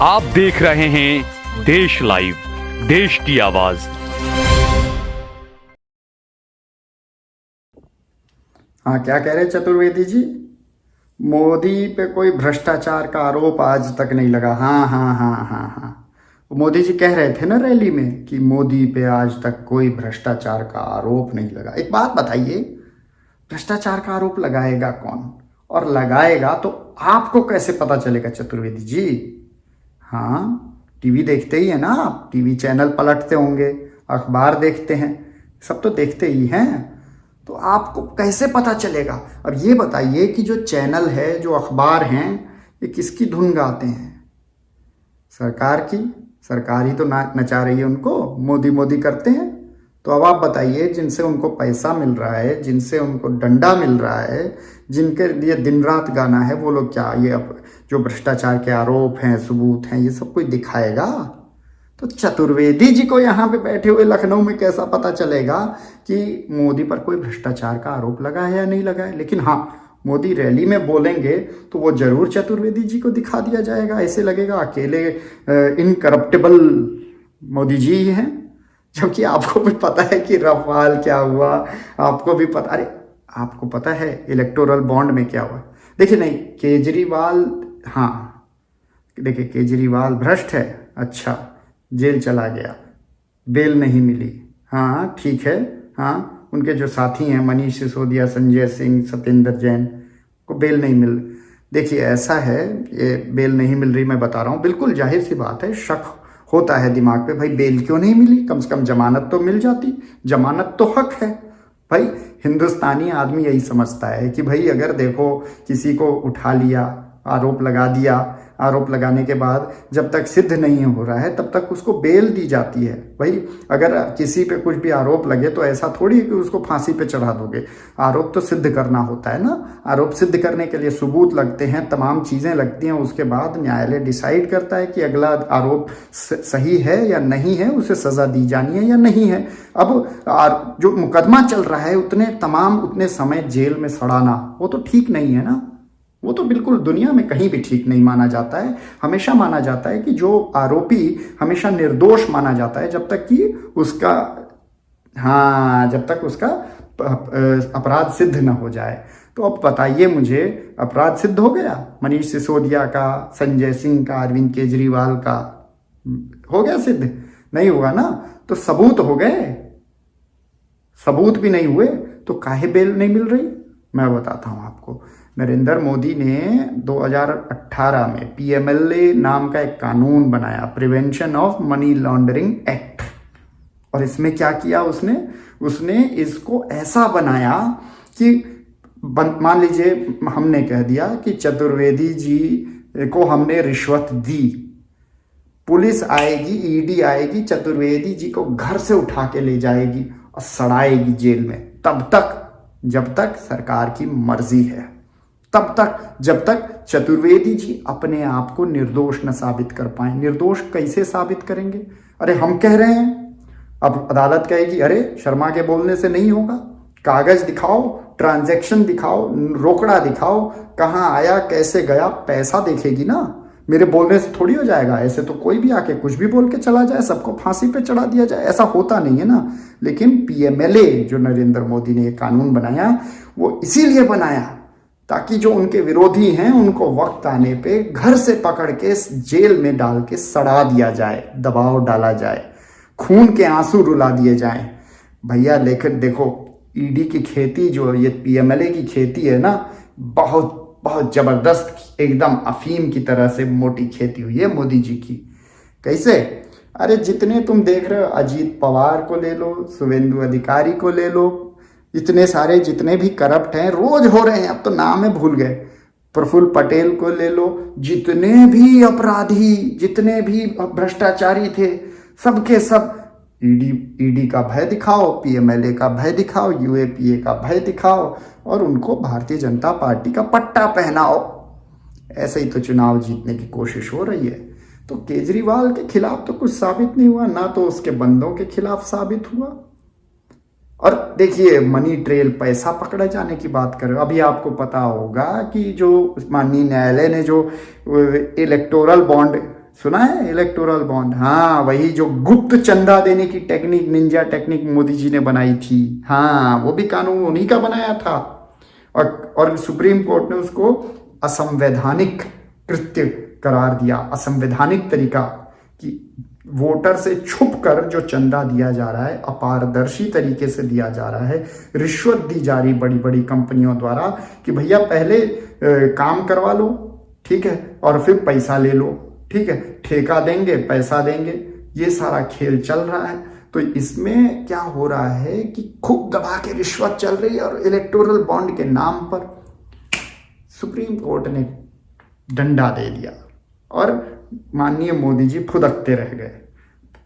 आप देख रहे हैं देश लाइव, देश की आवाज। हाँ, क्या कह रहे चतुर्वेदी जी? मोदी पे कोई भ्रष्टाचार का आरोप आज तक नहीं लगा। हाँ हाँ हाँ हाँ हाँ, मोदी जी कह रहे थे ना रैली में कि मोदी पे आज तक कोई भ्रष्टाचार का आरोप नहीं लगा। एक बात बताइए, भ्रष्टाचार का आरोप लगाएगा कौन? और लगाएगा तो आपको कैसे पता चलेगा चतुर्वेदी जी? हाँ, टीवी देखते ही है ना आप, टीवी चैनल पलटते होंगे, अखबार देखते हैं, सब तो देखते ही हैं, तो आपको कैसे पता चलेगा? अब ये बताइए कि जो चैनल है, जो अखबार हैं, ये किसकी धुन गाते हैं? सरकार की। सरकार ही तो नचा रही है उनको, मोदी मोदी करते हैं। तो अब आप बताइए, जिनसे उनको पैसा मिल रहा है, जिनसे उनको डंडा मिल रहा है, जिनके लिए दिन रात गाना है, वो लोग क्या ये अब जो भ्रष्टाचार के आरोप हैं, सबूत हैं, ये सब कोई दिखाएगा? तो चतुर्वेदी जी को यहाँ पे बैठे हुए लखनऊ में कैसा पता चलेगा कि मोदी पर कोई भ्रष्टाचार का आरोप लगा है या नहीं लगा है? लेकिन हाँ, मोदी रैली में बोलेंगे तो वो जरूर चतुर्वेदी जी को दिखा दिया जाएगा। ऐसे लगेगा अकेले इनकरप्टेबल मोदी जी ही हैं। जबकि आपको भी पता है कि रफाल क्या हुआ, आपको भी पता, अरे आपको पता है इलेक्टोरल बॉन्ड में क्या हुआ? देखिए, नहीं केजरीवाल, हाँ देखिए केजरीवाल भ्रष्ट है, अच्छा जेल चला गया, बेल नहीं मिली, हाँ ठीक है, हाँ उनके जो साथी हैं मनीष सिसोदिया, संजय सिंह, सत्येंद्र जैन को बेल नहीं मिल। देखिए ऐसा है, ये बेल नहीं मिल रही, मैं बता रहा हूँ, बिल्कुल जाहिर सी बात है, शक होता है दिमाग पे, भाई बेल क्यों नहीं मिली? कम से कम जमानत तो मिल जाती, जमानत तो हक है भाई। हिंदुस्तानी आदमी यही समझता है कि भाई अगर देखो किसी को उठा लिया, आरोप लगा दिया, आरोप लगाने के बाद जब तक सिद्ध नहीं हो रहा है तब तक उसको बेल दी जाती है। भाई अगर किसी पे कुछ भी आरोप लगे तो ऐसा थोड़ी है कि उसको फांसी पे चढ़ा दोगे, आरोप तो सिद्ध करना होता है ना। आरोप सिद्ध करने के लिए सबूत लगते हैं, तमाम चीज़ें लगती हैं, उसके बाद न्यायालय डिसाइड करता है कि अगला आरोप सही है या नहीं है, उसे सज़ा दी जानी है या नहीं है। अब जो मुकदमा चल रहा है उतने समय जेल में सड़ाना, वो तो ठीक नहीं है ना। वो तो बिल्कुल दुनिया में कहीं भी ठीक नहीं माना जाता है। हमेशा माना जाता है कि जो आरोपी हमेशा निर्दोष माना जाता है जब तक कि उसका, हाँ जब तक उसका अपराध सिद्ध न हो जाए। तो अब बताइए मुझे, अपराध सिद्ध हो गया मनीष सिसोदिया का, संजय सिंह का, अरविंद केजरीवाल का? हो गया सिद्ध? नहीं हुआ ना। तो सबूत हो गए, सबूत भी नहीं हुए तो काहे बेल नहीं मिल रही? मैं बताता हूँ आपको। नरेंद्र मोदी ने 2018 में पीएमएलए नाम का एक कानून बनाया, prevention of money laundering act. और इसमें क्या किया उसने इसको ऐसा बनाया कि मान लीजिए हमने कह दिया कि चतुर्वेदी जी को हमने रिश्वत दी, पुलिस आएगी, ईडी आएगी, चतुर्वेदी जी को घर से उठा के ले जाएगी और सड़ाएगी जेल में, तब तक जब तक सरकार की मर्जी है, तब तक जब तक चतुर्वेदी जी अपने आप को निर्दोष न साबित कर पाए। निर्दोष कैसे साबित करेंगे? अरे हम कह रहे हैं, अब अदालत कहेगी अरे शर्मा के बोलने से नहीं होगा, कागज दिखाओ, ट्रांजैक्शन दिखाओ, रोकड़ा दिखाओ, कहाँ आया, कैसे गया, पैसा देखेगी ना। मेरे बोलने से थोड़ी हो जाएगा। ऐसे तो कोई भी आके कुछ भी बोल के चला जाए, सबको फांसी पे चढ़ा दिया जाए, ऐसा होता नहीं है ना। लेकिन पीएमएलए जो नरेंद्र मोदी ने ये कानून बनाया, वो इसीलिए बनाया ताकि जो उनके विरोधी हैं उनको वक्त आने पे घर से पकड़ के जेल में डाल के सड़ा दिया जाए, दबाव डाला जाए, खून के आंसू रुला दिए जाएं भैया। लेकिन देखो ईडी की खेती, जो ये पीएमएलए की खेती है ना, बहुत बहुत जबरदस्त, एकदम अफीम की तरह से मोटी खेती हुई है मोदी जी की। कैसे? अरे जितने तुम देख रहे हो, अजीत पवार को ले लो, शुवेंदु अधिकारी को ले लो, इतने सारे जितने भी करप्ट हैं, रोज हो रहे हैं, अब तो नाम है भूल गए, प्रफुल्ल पटेल को ले लो, जितने भी अपराधी, जितने भी भ्रष्टाचारी थे, सबके सब ईडी का भय दिखाओ, पीएमएलए का भय दिखाओ, यूएपीए का भय दिखाओ और उनको भारतीय जनता पार्टी का पट्टा पहनाओ। ऐसे ही तो चुनाव जीतने की कोशिश हो रही है। तो केजरीवाल के खिलाफ तो कुछ साबित नहीं हुआ, ना तो उसके बंदों के खिलाफ साबित हुआ। और देखिए मनी ट्रेल, पैसा पकड़े जाने की बात करें, अभी आपको पता होगा कि जो माननीय न्यायालय ने जो इलेक्टोरल बॉन्ड सुना है इलेक्टोरल बॉन्ड? हाँ, वही जो गुप्त चंदा देने की technique, Ninja technique Modi ji ने बनाई थी। हाँ, वो भी कानून उन्हीं का बनाया था। और सुप्रीम कोर्ट ने उसको असंवैधानिक कृत्य करार दिया, असंवैधानिक तरीका कि वोटर से छुप कर जो चंदा दिया जा रहा है, अपारदर्शी तरीके से दिया जा रहा है, रिश्वत दी जा रही बड़ी बड़ी कंपनियों द्वारा कि भैया पहले काम करवा लो, ठीक है, और फिर पैसा ले लो, ठीक है, ठेका देंगे, पैसा देंगे, ये सारा खेल चल रहा है। तो इसमें क्या हो रहा है कि खूब दबा के रिश्वत चल रही है, और इलेक्टोरल बॉन्ड के नाम पर सुप्रीम कोर्ट ने डंडा दे दिया और माननीय मोदी जी फुदकते रह गए।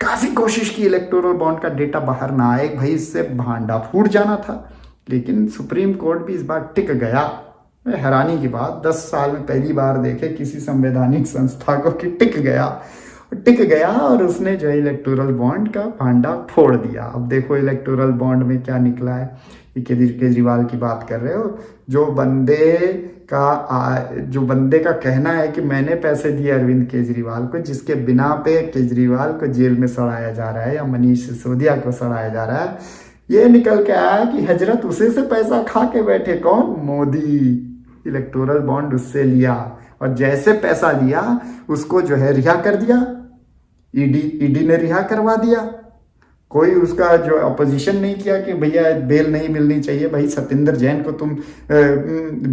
काफी कोशिश की इलेक्टोरल बॉन्ड का डेटा बाहर ना आए, भाई इससे भांडा फूट जाना था, लेकिन सुप्रीम कोर्ट भी इस बार टिक गया। हैरानी की बात, 10 साल में पहली बार देखे किसी संवैधानिक संस्था को कि टिक गया और उसने जो इलेक्टोरल बॉन्ड का भांडा फोड़ दिया। अब देखो इलेक्टोरल बॉन्ड में क्या निकला है। ये केजरीवाल की बात कर रहे हो, जो बंदे का कहना है कि मैंने पैसे दिए अरविंद केजरीवाल को, जिसके बिना पे केजरीवाल को जेल में सड़ाया जा रहा है या मनीष सिसोदिया को सड़ाया जा रहा है, ये निकल के आया कि हजरत उसी से पैसा खा के बैठे। कौन? मोदी। इलेक्टोरल बॉन्ड उससे लिया, और जैसे पैसा लिया उसको जो है रिहा कर दिया, ईडी ने रिहा करवा दिया। कोई उसका जो अपोजिशन नहीं किया कि भैया बेल नहीं मिलनी चाहिए, भाई सत्येंद्र जैन को तुम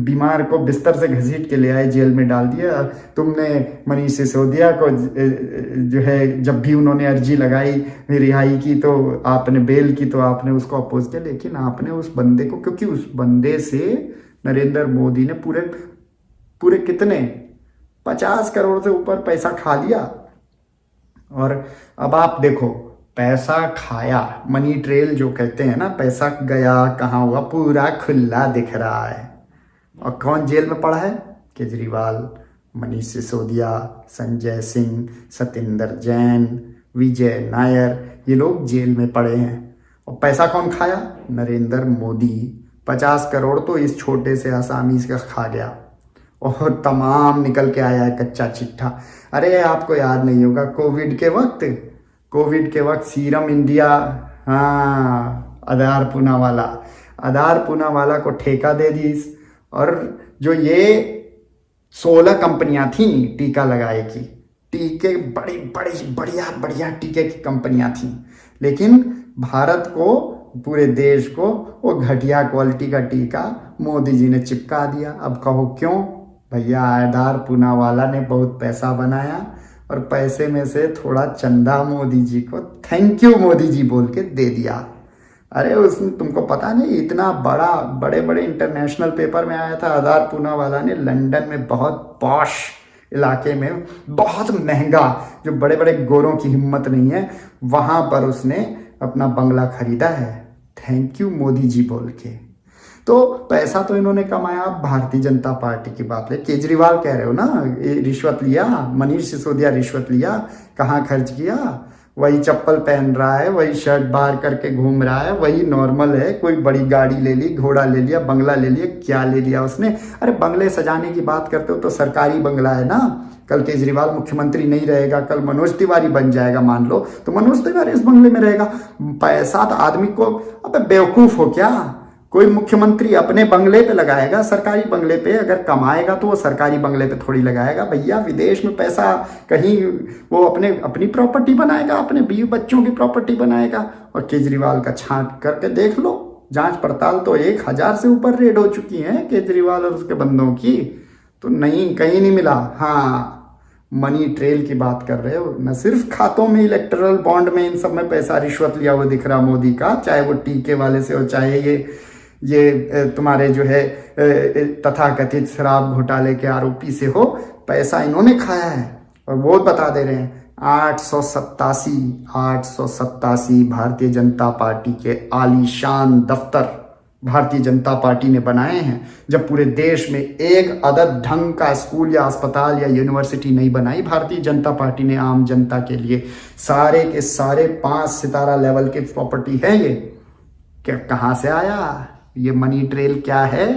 बीमार को बिस्तर से घसीट के ले आए, जेल में डाल दिया। तुमने मनीष सिसोदिया को जो है जब भी उन्होंने अर्जी लगाई रिहाई की तो आपने बेल की तो आपने उसको अपोज किया, लेकिन आपने उस बंदे को, क्योंकि उस बंदे से नरेंद्र मोदी ने पूरे कितने 50 करोड़ से ऊपर पैसा खा लिया। और अब आप देखो, पैसा खाया, मनी ट्रेल जो कहते हैं ना, पैसा गया कहाँ हुआ, पूरा खुला दिख रहा है। और कौन जेल में पड़ा है? केजरीवाल, मनीष सिसोदिया, संजय सिंह, सत्येंद्र जैन, विजय नायर, ये लोग जेल में पड़े हैं। और पैसा कौन खाया? नरेंद्र मोदी। 50 करोड़ तो इस छोटे से आसामी का खा गया, और तमाम निकल के आया है कच्चा चिट्ठा। अरे आपको याद नहीं होगा, कोविड के वक्त सीरम इंडिया, हाँ, आधार पूनावाला को ठेका दे दी। और जो ये 16 कंपनियां थी टीका लगाए की, टीके बड़ी बढ़िया टीके की कंपनियां थी, लेकिन भारत को, पूरे देश को वो घटिया क्वालिटी का टीका मोदी जी ने चिपका दिया। अब कहो क्यों? भैया आधार पूनावाला ने बहुत पैसा बनाया, और पैसे में से थोड़ा चंदा मोदी जी को थैंक यू मोदी जी बोल के दे दिया। अरे उसने, तुमको पता नहीं, इतना बड़े इंटरनेशनल पेपर में आया था। आधार पूनावाला ने लंदन में बहुत पॉश इलाके में, बहुत महंगा, जो बड़े बड़े गोरों की हिम्मत नहीं है, वहां पर उसने अपना बंगला खरीदा है, थैंक यू मोदी जी बोल के। तो पैसा तो इन्होंने कमाया। भारतीय जनता पार्टी की बात है, केजरीवाल कह रहे हो ना, रिश्वत लिया, मनीष सिसोदिया रिश्वत लिया, कहाँ खर्च किया? वही चप्पल पहन रहा है, वही शर्ट बाहर करके घूम रहा है, वही नॉर्मल है। कोई बड़ी गाड़ी ले ली, घोड़ा ले लिया, बंगला ले लिया, क्या ले लिया उसने? अरे बंगले सजाने की बात करते हो तो सरकारी बंगला है ना। कल केजरीवाल मुख्यमंत्री नहीं रहेगा, कल मनोज तिवारी बन जाएगा मान लो, तो मनोज तिवारी इस बंगले में रहेगा। पैसा तो आदमी को, अबे बेवकूफ हो क्या? कोई मुख्यमंत्री अपने बंगले पे लगाएगा, सरकारी बंगले पे? अगर कमाएगा तो वो सरकारी बंगले पे थोड़ी लगाएगा भैया। विदेश में पैसा कहीं वो अपनी प्रॉपर्टी बनाएगा, अपने बीवी बच्चों की प्रॉपर्टी बनाएगा। और केजरीवाल का छांट करके देख लो, जांच पड़ताल तो 1000 से ऊपर रेड हो चुकी है केजरीवाल और उसके बंदों की, तो नहीं, कहीं नहीं मिला। हाँ, मनी ट्रेल की बात कर रहे हो न, सिर्फ खातों में, इलेक्टोरल बॉन्ड में, इन सब में पैसा रिश्वत लिया हुआ दिख रहा मोदी का, चाहे वो टीके वाले से हो, चाहे ये तुम्हारे जो है तथाकथित शराब घोटाले के आरोपी से हो। पैसा इन्होंने खाया है। और वो बता दे रहे हैं 887 भारतीय जनता पार्टी के आलीशान दफ्तर भारतीय जनता पार्टी ने बनाए हैं, जब पूरे देश में एक अदद ढंग का स्कूल या अस्पताल या यूनिवर्सिटी नहीं बनाई भारतीय जनता पार्टी ने आम जनता के लिए। सारे के सारे 5 सितारा लेवल के प्रॉपर्टी है ये। क्या, कहाँ से आया ये मनी ट्रेल? क्या है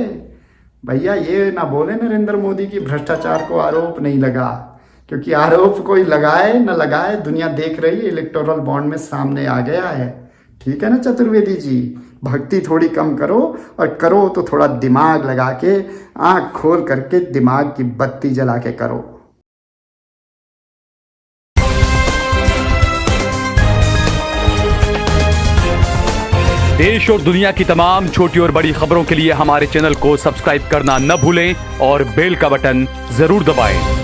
भैया? ये ना बोले नरेंद्र मोदी की भ्रष्टाचार को आरोप नहीं लगा, क्योंकि आरोप कोई लगाए न लगाए, दुनिया देख रही है, इलेक्टोरल बॉन्ड में सामने आ गया है। ठीक है ना चतुर्वेदी जी, भक्ति थोड़ी कम करो, और करो तो थोड़ा दिमाग लगा के, आंख खोल करके दिमाग की बत्ती जला के करो। देश और दुनिया की तमाम छोटी और बड़ी खबरों के लिए हमारे चैनल को सब्सक्राइब करना न भूलें और बेल का बटन जरूर दबाएं।